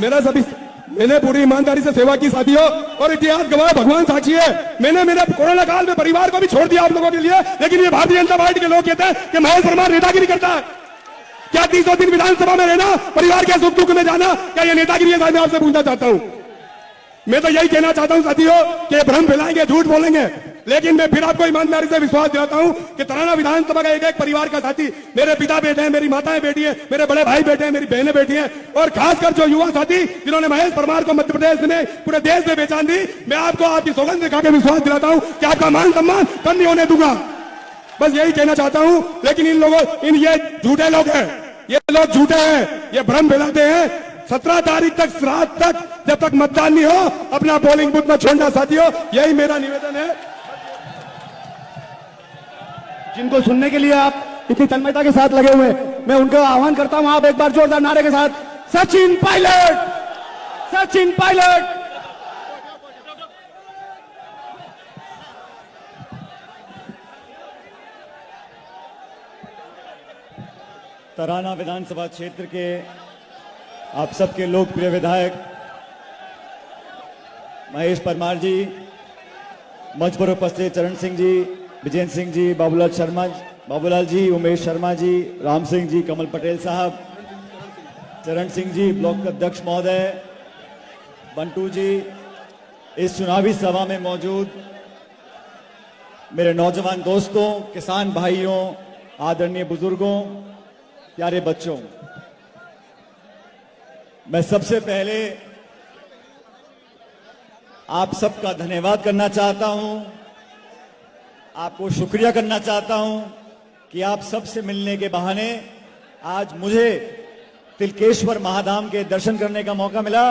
मेरा सभी मैंने पूरी ईमानदारी से सेवा की साथियों, और इतिहास गवाह, भगवान साक्षी है। मैंने मेरे कोरोना काल में परिवार को भी छोड़ दिया आप लोगों के लिए, लेकिन ये भारतीय जनता पार्टी के लोग कहते हैं कि महेश परमार नेतागिरी करता है। क्या 300 दिन विधानसभा में रहना, परिवार के सुख दुख में जाना, क्या ये नेतागिरी है? मैं आपसे पूछना चाहता हूं। मैं तो यही कहना चाहता हूं साथियों कि भ्रम फैलाएंगे, झूठ बोलेंगे, लेकिन मैं फिर आपको ईमानदारी से विश्वास दिलाता हूं कि तराना विधानसभा का एक एक परिवार का साथी, मेरे पिता बेटे हैं, मेरी माताएं बेटी हैं, मेरे बड़े भाई बेटे हैं, मेरी बहनें बेटी हैं, और खासकर जो युवा साथी जिन्होंने महेश परमार को मध्य प्रदेश में, पूरे देश में पहचान दी, मैं आपको आपकी सौगंध दिखा के विश्वास दिलाता हूं कि आपका मान सम्मान कम नहीं होने दूंगा। बस यही कहना चाहता हूं। लेकिन इन लोगों, ये झूठे लोग हैं, ये लोग झूठे हैं, ये भ्रम फैलाते हैं। 17 तारीख तक, रात तक, जब तक मतदान नहीं हो, अपना पोलिंग बूथ में छोड़ना साथियों, यही मेरा निवेदन है। जिनको सुनने के लिए आप इतनी तन्मयता के साथ लगे हुए, मैं उनका आह्वान करता हूं, आप एक बार जोरदार नारे के साथ सचिन पायलट, सचिन पायलट। तराना विधानसभा क्षेत्र के आप सबके लोकप्रिय विधायक महेश परमार जी, मंच पर उपस्थित चरण सिंह जी, विजेंद्र सिंह जी, बाबूलाल जी, उमेश शर्मा जी, राम सिंह जी, कमल पटेल साहब, चरण सिंह जी, ब्लॉक अध्यक्ष महोदय, बंटू जी, इस चुनावी सभा में मौजूद मेरे नौजवान दोस्तों, किसान भाइयों, आदरणीय बुजुर्गों, प्यारे बच्चों, मैं सबसे पहले आप सबका धन्यवाद करना चाहता हूं, आपको शुक्रिया करना चाहता हूं कि आप सबसे मिलने के बहाने आज मुझे तिलकेश्वर महाधाम के दर्शन करने का मौका मिला,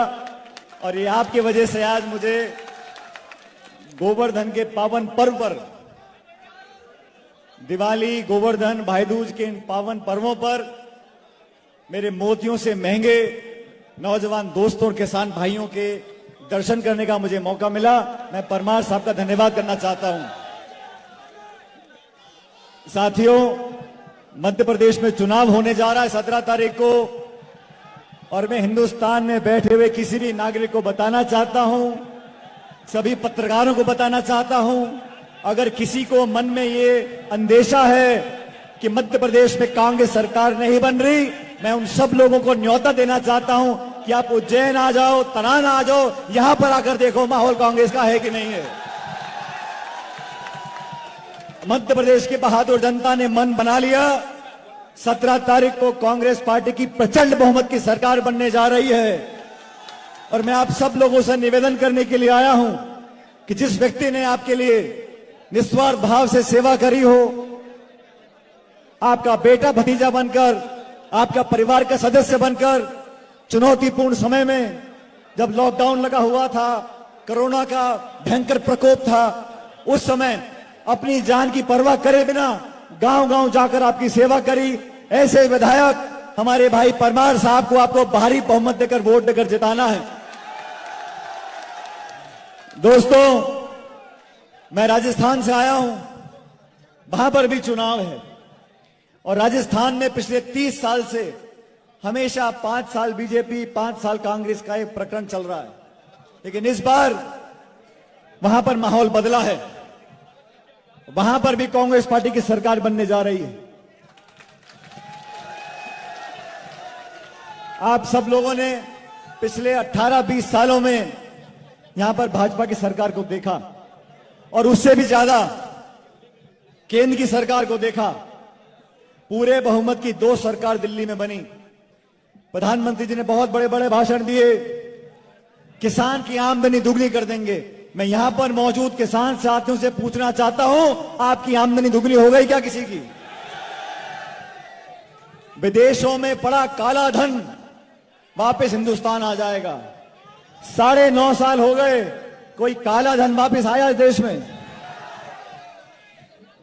और ये आपकी वजह से आज मुझे गोवर्धन के पावन पर्व पर, दिवाली, गोवर्धन, भाई दूज के इन पावन पर्वों पर मेरे मोतियों से महंगे नौजवान दोस्तों और किसान भाइयों के दर्शन करने का मुझे मौका मिला। मैं परमार साहब का धन्यवाद करना चाहता हूं। साथियों, मध्य प्रदेश में चुनाव होने जा रहा है 17 तारीख को, और मैं हिंदुस्तान में बैठे हुए किसी भी नागरिक को बताना चाहता हूं, सभी पत्रकारों को बताना चाहता हूं, अगर किसी को मन में ये अंदेशा है कि मध्य प्रदेश में कांग्रेस सरकार नहीं बन रही, मैं उन सब लोगों को न्योता देना चाहता हूं कि आप उज्जैन आ जाओ, तराना आ जाओ, यहां पर आकर देखो माहौल कांग्रेस का है कि नहीं है। मध्य प्रदेश की बहादुर जनता ने मन बना लिया, 17 तारीख को कांग्रेस पार्टी की प्रचंड बहुमत की सरकार बनने जा रही है। और मैं आप सब लोगों से निवेदन करने के लिए आया हूं कि जिस व्यक्ति ने आपके लिए निस्वार्थ भाव से सेवा करी हो, आपका बेटा भतीजा बनकर, आपका परिवार का सदस्य बनकर, चुनौतीपूर्ण समय में जब लॉकडाउन लगा हुआ था, कोरोना का भयंकर प्रकोप था, उस समय अपनी जान की परवाह करे बिना गांव-गांव जाकर आपकी सेवा करी। ऐसे विधायक हमारे भाई परमार साहब को आपको भारी बहुमत देकर, वोट देकर जिताना है। दोस्तों, मैं राजस्थान से आया हूं, वहां पर भी चुनाव है, और राजस्थान में पिछले 30 साल से हमेशा 5 साल बीजेपी, 5 साल कांग्रेस का एक प्रकरण चल रहा है। लेकिन इस बार वहां पर माहौल बदला है, वहां पर भी कांग्रेस पार्टी की सरकार बनने जा रही है। आप सब लोगों ने पिछले 18-20 सालों में यहां पर भाजपा की सरकार को देखा, और उससे भी ज्यादा केंद्र की सरकार को देखा। पूरे बहुमत की 2 सरकार दिल्ली में बनी। प्रधानमंत्री जी ने बहुत बड़े बड़े भाषण दिए, किसान की आमदनी दुगनी कर देंगे। मैं यहां पर मौजूद किसान साथियों से पूछना चाहता हूं, आपकी आमदनी दुगनी हो गई क्या किसी की? विदेशों में पड़ा काला धन वापस हिंदुस्तान आ जाएगा। 9.5 साल हो गए, कोई काला धन वापस आया इस देश में?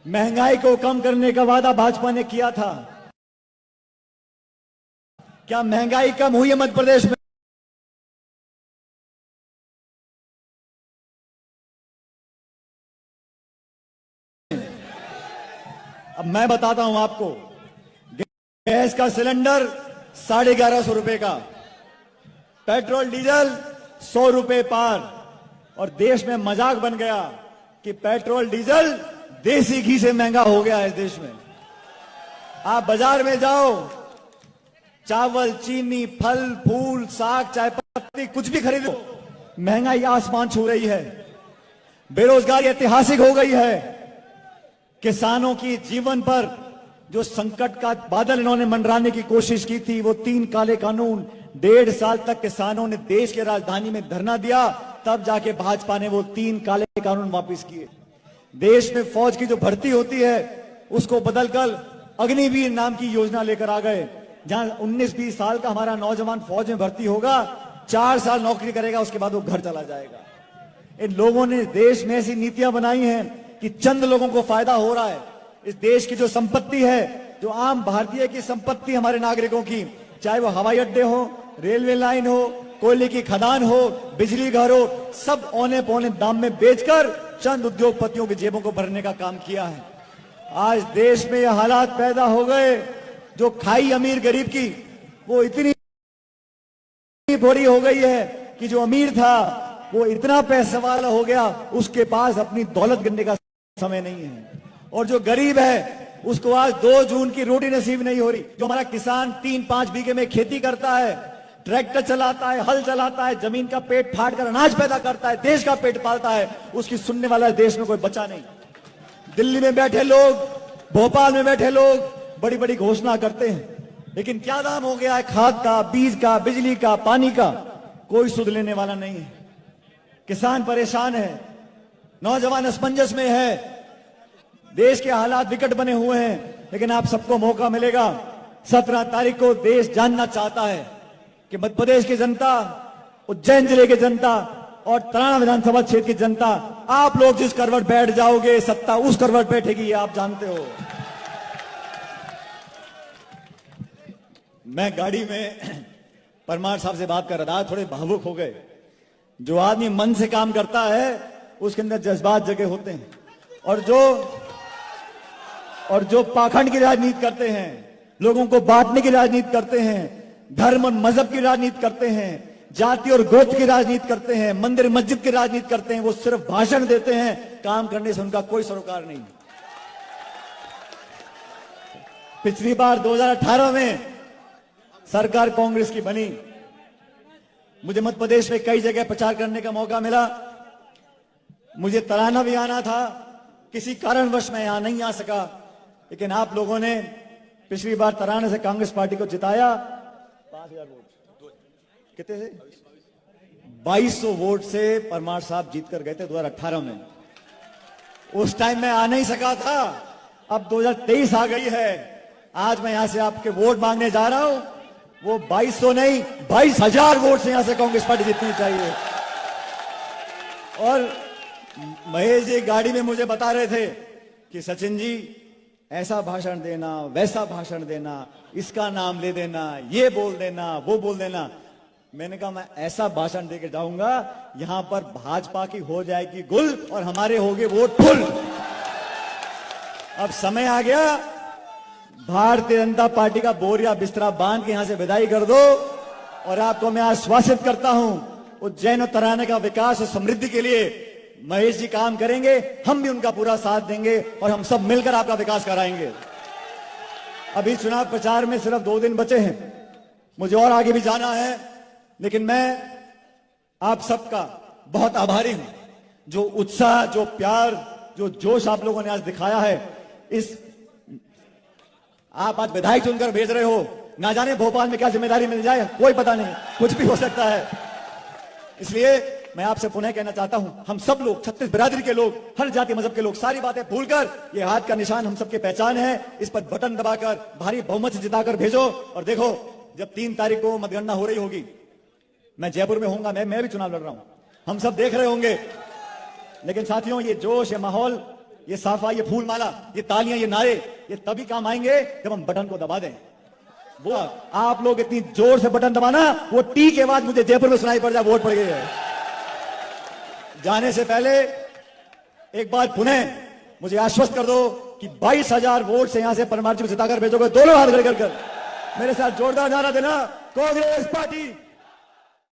महंगाई को कम करने का वादा भाजपा ने किया था, क्या महंगाई कम हुई है मध्य प्रदेश में? अब मैं बताता हूं आपको, गैस का सिलेंडर 1150 रुपए का, पेट्रोल डीजल 100 रुपए पार, और देश में मजाक बन गया कि पेट्रोल डीजल देसी घी से महंगा हो गया है इस देश में। आप बाजार में जाओ, चावल, चीनी, फल फूल, साग, चाय पत्ती, कुछ भी खरीदो, महंगाई आसमान छू रही है। बेरोजगारी ऐतिहासिक हो गई है। किसानों की जीवन पर जो संकट का बादल इन्होंने मंडराने की कोशिश की थी, वो 3 काले कानून, 1.5 साल तक किसानों ने देश के राजधानी में धरना दिया, तब जाके भाजपा ने वो 3 काले कानून वापस किए। देश में फौज की जो भर्ती होती है उसको बदलकर अग्निवीर नाम की योजना लेकर आ गए, जहां 19-20 साल का हमारा नौजवान फौज में भर्ती होगा, 4 साल नौकरी करेगा, उसके बाद वो घर चला जाएगा। इन लोगों ने देश में ऐसी नीतियां बनाई हैं कि चंद लोगों को फायदा हो रहा है। इस देश की जो संपत्ति है, जो आम भारतीय की संपत्ति, हमारे नागरिकों की, चाहे वो हवाई अड्डे हो, रेलवे लाइन हो, कोयले की खदान हो, बिजली घर हो, सब औने पौने दाम में बेचकर चंद उद्योगपतियों की जेबों को भरने का काम किया है। आज देश में यह हालात पैदा हो गए, जो खाई अमीर गरीब की, वो इतनी थोड़ी हो गई है कि जो अमीर था वो इतना पैसे वाला हो गया, उसके पास अपनी दौलत गिनने का समय नहीं है। और जो गरीब है उसको आज 2 जून की रोटी नसीब नहीं हो रही। जो हमारा किसान 3-5 बीघे में खेती करता है, ट्रैक्टर चलाता है, हल चलाता है, जमीन का पेट फाड़ कर अनाज पैदा करता है, देश का पेट पालता है, उसकी सुनने वाला देश में कोई बचा नहीं। दिल्ली में बैठे लोग, भोपाल में बैठे लोग बड़ी बड़ी घोषणा करते हैं, लेकिन क्या दाम हो गया है खाद का, बीज का, बिजली का, पानी का, कोई सुध लेने वाला नहीं है। किसान परेशान है, नौजवान असमंजस में है, देश के हालात विकट बने हुए हैं। लेकिन आप सबको मौका मिलेगा। 17 तारीख को देश जानना चाहता है कि मध्य प्रदेश की जनता, उज्जैन जिले की जनता और तराना विधानसभा क्षेत्र की जनता, आप लोग जिस करवट बैठ जाओगे, सत्ता उस करवट बैठेगी, ये आप जानते हो। मैं गाड़ी में परमार साहब से बात कर रहा था, थोड़े भावुक हो गए। जो आदमी मन से काम करता है उसके अंदर जज्बात जगे होते हैं, और जो पाखंड की राजनीति करते हैं, लोगों को बांटने की राजनीति करते हैं, धर्म और मजहब की राजनीति करते हैं, जाति और गोत्र की राजनीति करते हैं, मंदिर मस्जिद की राजनीति करते हैं, वो सिर्फ भाषण देते हैं, काम करने से उनका कोई सरोकार नहीं। पिछली बार 2018 में सरकार कांग्रेस की बनी, मुझे मध्य प्रदेश में कई जगह प्रचार करने का मौका मिला। मुझे तराना भी आना था, किसी कारणवश मैं यहां नहीं आ सका, लेकिन आप लोगों ने पिछली बार तराना से कांग्रेस पार्टी को जिताया। 5000 वोट, कितने से? 2200 वोट से परमार साहब जीत कर गए थे 2018 में। उस टाइम मैं आ नहीं सका था। अब 2023 आ गई है, आज मैं यहां से आपके वोट मांगने जा रहा हूं। वो 2200 नहीं, 22,000 वोट से यहां से कांग्रेस पार्टी जीतनी चाहिए। और महेश जी गाड़ी में मुझे बता रहे थे कि सचिन जी ऐसा भाषण देना, वैसा भाषण देना, इसका नाम ले देना, ये बोल देना, वो बोल देना। मैंने कहा मैं ऐसा भाषण देकर जाऊंगा, यहां पर भाजपा की हो जाएगी गुल और हमारे होंगे वोट फुल। अब समय आ गया, भारतीय जनता पार्टी का बोरिया बिस्तरा बांध के यहां से विदाई कर दो। और आपको मैं आश्वासित करता हूं, उज्जैन और तराना का विकास और समृद्धि के लिए महेश जी काम करेंगे, हम भी उनका पूरा साथ देंगे और हम सब मिलकर आपका विकास कराएंगे। अभी चुनाव प्रचार में सिर्फ 2 दिन बचे हैं, मुझे और आगे भी जाना है, लेकिन मैं आप सबका बहुत आभारी हूं। जो उत्साह, जो प्यार, जो जोश आप लोगों ने आज दिखाया है, इस आप आज विधायक चुनकर भेज रहे हो, ना जाने भोपाल में क्या जिम्मेदारी मिल जाए, कोई पता नहीं, कुछ भी हो सकता है। इसलिए मैं आपसे पुनः कहना चाहता हूं, हम सब लोग, 36 बिरादरी के लोग, हर जाति मजहब के लोग, सारी बातें भूलकर ये हाथ का निशान हम सबके पहचान है, इस पर बटन दबाकर भारी बहुमत से जिताकर भेजो। और देखो, जब 3 तारीख को मतगणना हो रही होगी, मैं जयपुर में होऊंगा, मैं भी चुनाव लड़ रहा हूं, हम सब देख रहे होंगे। लेकिन साथियों, ये जोश, ये माहौल, ये साफा, ये फूल माला, ये तालियां, ये नारे, ये तभी काम आएंगे जब हम बटन को दबा दें। वो आप लोग इतनी जोर से बटन दबाना, वो टी के बाद मुझे जयपुर में सुनाई पड़ जाए वोट पड़ गई है। जाने से पहले एक बार पुनः मुझे आश्वस्त कर दो कि 22,000 वोट से यहां से परमार जी को जिताकर भेजोगे। दोनों हाथ खड़े कर मेरे साथ जोरदार नारा देना, कांग्रेस पार्टी